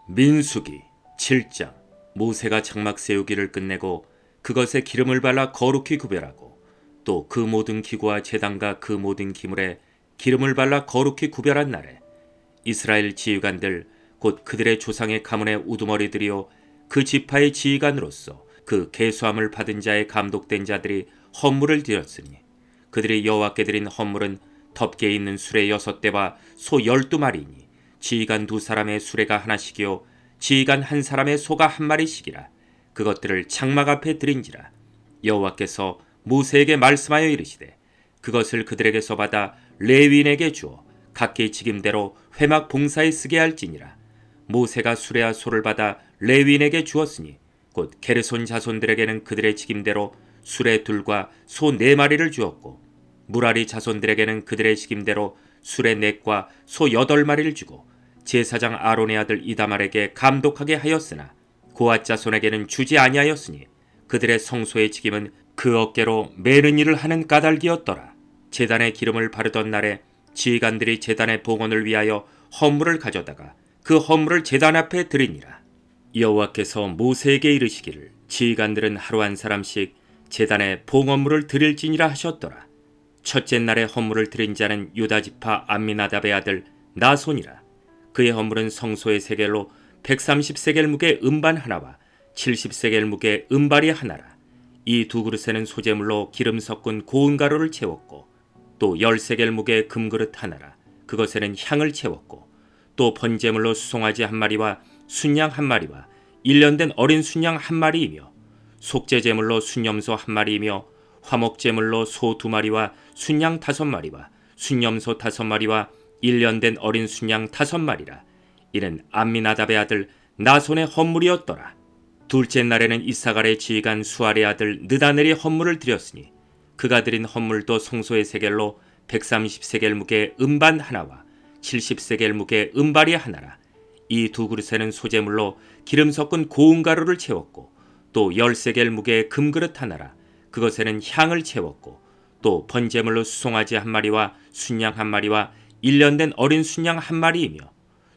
민수기 7장. 모세가 장막 세우기를 끝내고 그것에 기름을 발라 거룩히 구별하고 또 그 모든 기구와 제단과 그 모든 기물에 기름을 발라 거룩히 구별한 날에 이스라엘 지휘관들 곧 그들의 조상의 가문의 우두머리들이요 그 지파의 지휘관으로서 그 계수함을 받은 자의 감독된 자들이 헌물을 드렸으니 그들이 여호와께 드린 헌물은 덮개 있는 수레 6대와 소 12마리이니 지휘관 2사람의 수레가 하나씩이요 지휘관 1사람의 소가 1마리씩이라. 그것들을 장막 앞에 드린지라. 여호와께서 모세에게 말씀하여 이르시되 그것을 그들에게서 받아 레위인에게 주어 각기 직임대로 회막 봉사에 쓰게 할지니라. 모세가 수레와 소를 받아 레위인에게 주었으니 곧 게르손 자손들에게는 그들의 직임대로 수레 2과 소 4마리를 주었고 무라리 자손들에게는 그들의 직임대로 수레 4과 소 8마리를 주고 제사장 아론의 아들 이다말에게 감독하게 하였으나 고앗 자손에게는 주지 아니하였으니 그들의 성소의 직임은 그 어깨로 매는 일을 하는 까닭이었더라. 제단에 기름을 바르던 날에 지휘관들이 제단의 봉헌을 위하여 헌물을 가져다가 그 헌물을 제단 앞에 드리니라. 여호와께서 모세에게 이르시기를 지휘관들은 하루 한 사람씩 제단에 봉헌물을 드릴지니라 하셨더라. 첫째 날에 헌물을 드린 자는 유다 지파 암미나답의 아들 나손이라. 그의 헌물은 성소의 세겔로 130세겔 무게 음반 하나와 70세겔 무게 음발이 하나라. 이 두 그릇에는 소재물로 기름 섞은 고운 가루를 채웠고 또 10세겔 무게 금그릇 하나라. 그것에는 향을 채웠고 또 번제물로 수송아지 1마리와 순양 1마리와 1년 된 어린 순양 1마리이며 속죄제물로 순염소 1마리이며 화목제물로 소 2마리와 순양 5마리와 순염소 5마리와 1년 된 어린 순양 5마리라. 이는 암미나답의 아들 나손의 헌물이었더라. 둘째 날에는 이사갈의 지휘관 수알의 아들 느다넬이 헌물을 드렸으니 그가 드린 헌물도 성소의 세겔로 130세겔 무게 음반 하나와 70세겔 무게 음발이 하나라. 이 두 그릇에는 소재물로 기름 섞은 고운 가루를 채웠고 또 10세겔 무게 금그릇 하나라. 그것에는 향을 채웠고 또 번제물로 수송아지 1마리와 순양 1마리와 1년 된 어린 순양 1마리이며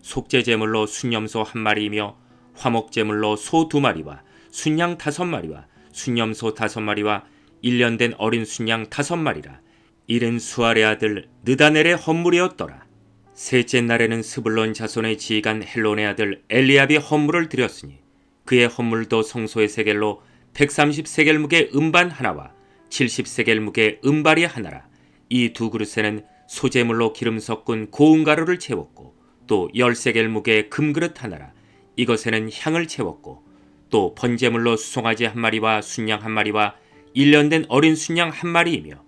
속죄제물로 순염소 1마리이며 화목제물로 소 2마리와 순양 5마리와 순염소 5마리와 1년 된 어린 순양 5마리라. 이는 수알의 아들 느다넬의 헌물이었더라. 셋째 날에는 스불론 자손의 지휘관 헬론의 아들 엘리압이 헌물을 드렸으니 그의 헌물도 성소의 세겔로 130세겔 무게 음반 하나와 70세겔 무게 음발이 하나라. 이 두 그릇에는 소재물로 기름 섞은 고운 가루를 채웠고 또 10세겔 무게 금그릇 하나라. 이것에는 향을 채웠고 또 번제물로 수송아지 1마리와 순양 1마리와 1년 된 어린 순양 1마리이며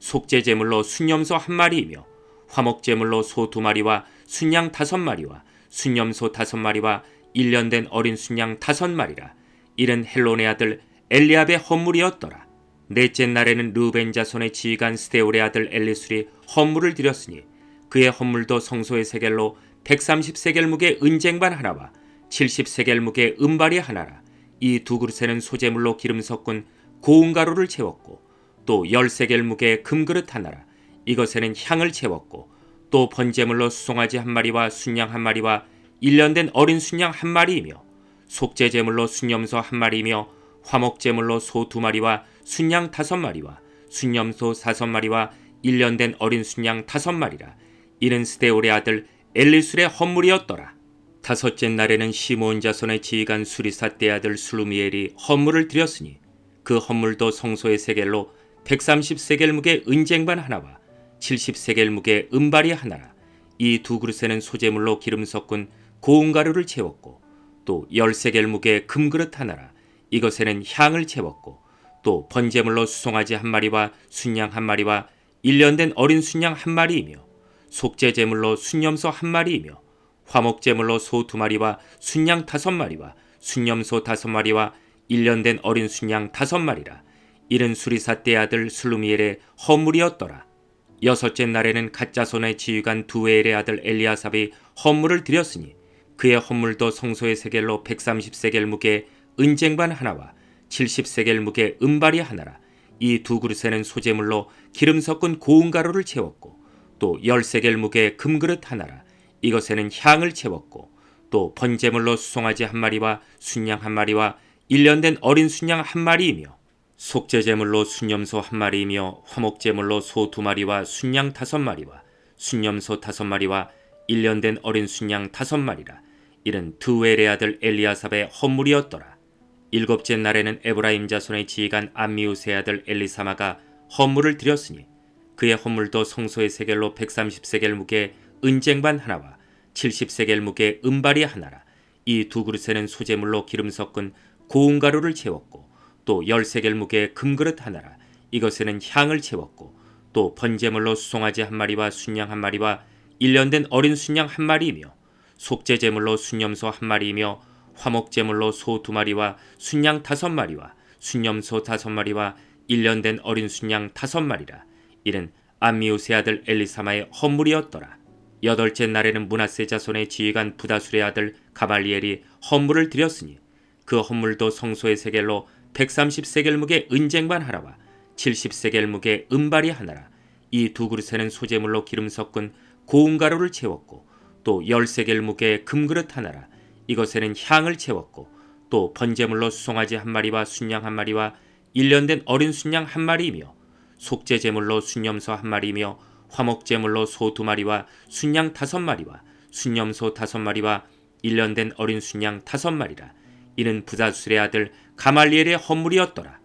속죄제물로 순염소 1마리이며 화목제물로 소 2마리와 순양 5마리와 순염소 5마리와 1년 된 어린 순양 5마리라. 이는 헬론의 아들 엘리압의 헌물이었더라. 넷째 날에는 르우벤 자손의 지휘관 스데울의 아들 엘리술이 헌물을 드렸으니 그의 헌물도 성소의 세겔로 130세겔 무게 은쟁반 하나와 70세겔 무게 음발이 하나라. 이 두 그릇에는 소재물로 기름 섞은 고운 가루를 채웠고 또 10세겔 무게 금그릇 하나라. 이것에는 향을 채웠고 또 번제물로 수송아지 1마리와 순양 1마리와 1년 된 어린 순양 1마리이며 속죄제물로 순염소 1마리이며 화목제물로 소 2마리와 순양 5마리와 순염소 5마리와 1년 된 어린 순양 5마리라. 이는 스데울의 아들 엘리술의 헌물이었더라. 다섯째 날에는 시므온 자손의 지휘관 수리삿대의 아들 슬루미엘이 헌물을 드렸으니 그 헌물도 성소의 세겔로 130세겔 무게 은쟁반 하나와 70세겔 무게 음발이 하나라. 이 두 그릇에는 소재물로 기름 섞은 고운 가루를 채웠고 또 10세겔 무게 금그릇 하나라. 이것에는 향을 채웠고 또 번제물로 수송아지 1마리와 순양 1마리와 1년 된 어린 순양 1마리이며 속죄제물로 순염소 1마리이며 화목제물로 소 2마리와 순양 5마리와 순염소 5마리와 1년 된 어린 순양 5마리라. 이는 수리삿대의 아들 슬루미엘의 헌물이었더라. 여섯째 날에는 갓자손의 지휘관 두에엘의 아들 엘리아삽이 헌물을 드렸으니 그의 헌물도 성소의 세겔로 130세겔 무게 은쟁반 하나와 70세겔 무게 음발이 하나라. 이 두 그릇에는 소재물로 기름 섞은 고운 가루를 채웠고 또 10세겔 무게 금그릇 하나라. 이것에는 향을 채웠고 또 번제물로 수송아지 한 마리와 순양 한 마리와 1년 된 어린 순양 한 마리이며 속죄제물로 순염소 한 마리이며 화목제물로 소 2마리와 순양 5마리와 순염소 5마리와 1년 된 어린 순양 5마리라. 이는 드웨레 아들 엘리아삽의 헌물이었더라. 일곱째 날에는 에브라임 자손의 지휘관 암미우스의 아들 엘리사마가 헌물을 드렸으니 그의 헌물도 성소의 세겔로 130세겔 무게의 은쟁반 하나와 70세겔 무게의 은발이 하나라. 이 두 그릇에는 소제물로 기름 섞은 고운 가루를 채웠고 또 10세겔 무게의 금그릇 하나라. 이것에는 향을 채웠고 또 번제물로 수송아지 한 마리와 순양 한 마리와 1년 된 어린 순양 한 마리이며 속죄제물로 순염소 한 마리이며 화목제물로 소 2마리와 순양 5마리와 순염소 5마리와 1년 된 어린 순양 5마리라. 이는 암미우스의 아들 엘리사마의 헌물이었더라. 여덟째 날에는 므낫세 자손의 지휘관 부다술의 아들 가말리엘이 헌물을 드렸으니 그 헌물도 성소의 세겔로 130세겔 무게 은쟁반 하나와 70세겔 무게 은발이 하나라. 이 두 그릇에는 소제물로 기름 섞은 고운 가루를 채웠고 또 10세겔 무게의 금그릇 하나라. 이것에는 향을 채웠고 또 번제물로 수송아지 한 마리와 순양 한 마리와 1년 된 어린 순양 한 마리이며 속죄제물로 순염소 한 마리이며 화목제물로 소 2마리와 순양 5마리와 순염소 5마리와 1년 된 어린 순양 5마리라. 이는 부다술의 아들 가말리엘의 헌물이었더라.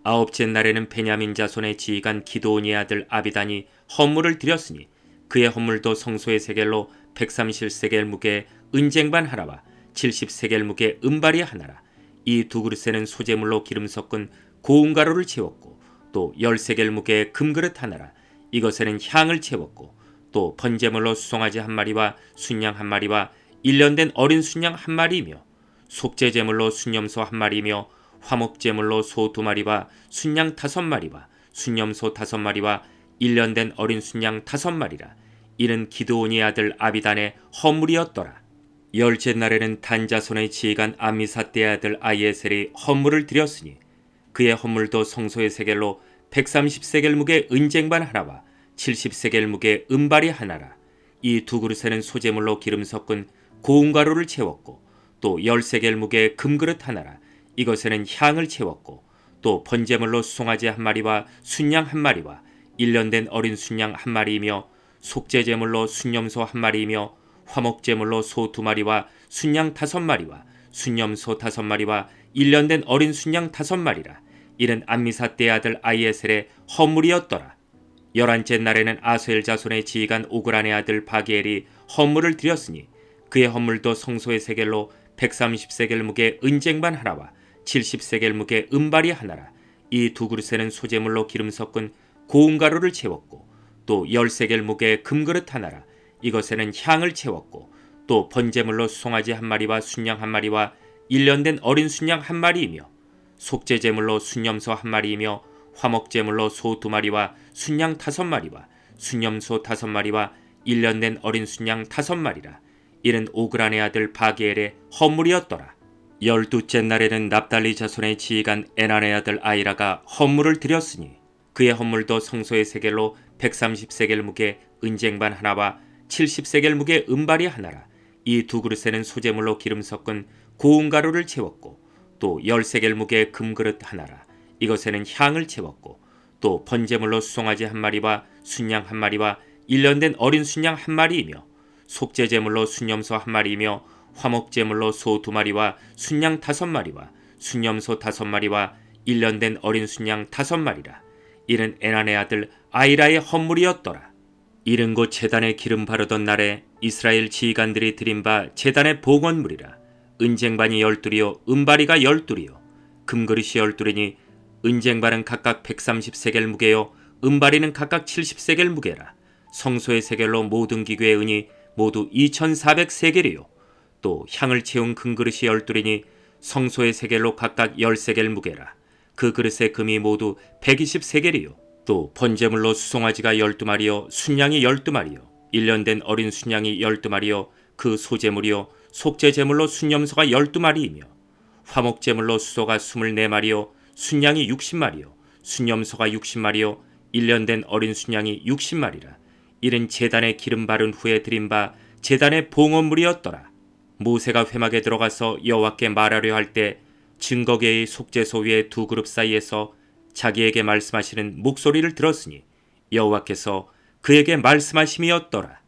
아홉째 날에는 베냐민 자손의 지휘관 기드온의 아들 아비단이 헌물을 드렸으니 그의 헌물도 성소의 세겔로 130세겔 무게의 은쟁반 하나와 70세겔 무게의 은발이 하나라. 이 두 그릇에는 소제물로 기름 섞은 고운 가루를 채웠고 또 10세겔 무게의 금그릇 하나라. 이것에는 향을 채웠고 또 번제물로 수송아지 한 마리와 순양 한 마리와 1년 된 어린 순양 한 마리이며 속죄제물로 순염소 한 마리이며 화목제물로 소 2마리와 순양 5마리와 순염소 5마리와 1년 된 어린 순양 5마리라. 이는 기드온의 아들 아비단의 헌물이었더라. 열째 날에는 단 자손의 지휘관 암미사대의 아들 아이에셀이 헌물을 드렸으니 그의 헌물도 성소의 세겔로 130세겔 무게 은쟁반 하나와 70세겔 무게 은발이 하나라. 이 두 그릇에는 소제물로 기름 섞은 고운 가루를 채웠고 또 10세겔 무게의 금그릇 하나라. 이것에는 향을 채웠고 또 번제물로 수송아지 한 마리와 순양 한 마리와 1년 된 어린 순양 한 마리이며 속죄제물로 순염소 한 마리이며 화목제물로 소 2마리와 순양 5마리와 순염소 5마리와 1년 된 어린 순양 5마리라. 이는 암미사대의 아들 아이에셀의 헌물이었더라. 11째 날에는 아수엘 자손의 지휘관 오그란의 아들 바기엘이 헌물을 드렸으니 그의 헌물도 성소의 세겔로 130세겔 무게 은쟁반 하나와 70세겔 무게 은발이 하나라. 이 두 그릇에는 소제물로 기름 섞은 고운 가루를 채웠고 또 10세겔 무게의 금그릇 하나라. 이것에는 향을 채웠고 또 번제물로 수송아지 한 마리와 순양 한 마리와 1년 된 어린 순양 한 마리이며 속죄제물로 순염소 한 마리이며 화목제물로 소 2마리와 순양 5마리와 순염소 5마리와 1년 된 어린 순양 5마리라. 이는 오그란의 아들 바게엘의 헌물이었더라. 12째 날에는 납달리 자손의 지휘관 에난의 아들 아이라가 헌물을 드렸으니 그의 헌물도 성소의 세겔로 130세겔 무게 은쟁반 하나와 70세겔 무게 은발이 하나라. 이 두 그릇에는 소제물로 기름 섞은 고운 가루를 채웠고 또 10세겔 무게의 금그릇 하나라. 이것에는 향을 채웠고 또 번제물로 수송아지 한 마리와 순양 한 마리와 1년 된 어린 순양 한 마리이며 속죄제물로 순염소 한 마리이며 화목제물로 소 2마리와 순양 5마리와 순염소 5마리와 1년 된 어린 순양 5마리라. 이는 에난의 아들 아이라의 헌물이었더라. 이른 곧 제단에 기름 바르던 날에 이스라엘 지휘관들이 드린 바 제단의 봉헌물이라. 은쟁반이 12이요 은바리가 12이요 금그릇이 12이니 은쟁반은 각각 130세겔 무게요 은바리는 각각 70세겔 무게라. 성소의 세겔로 모든 기구의 은이 모두 2400세겔이요 또 향을 채운 금그릇이 12이니 성소의 세겔로 각각 10세겔 무게라. 그 그릇의 금이 모두 120세겔이요 또 번제물로 수송아지가 12마리요 순양이 12마리요 1년 된 어린 순양이 12마리요 그 소제물이요 속죄제물로 순염소가 12마리이며 화목제물로 수소가 24마리요 순양이 60마리요 순염소가 60마리요 1년 된 어린 순양이 60마리라. 이는 제단에 기름 바른 후에 드린 바 제단의 봉헌물이었더라. 모세가 회막에 들어가서 여호와께 말하려 할 때 증거계의 속죄소 위의 두 그룹 사이에서 자기에게 말씀하시는 목소리를 들었으니 여호와께서 그에게 말씀하심이었더라.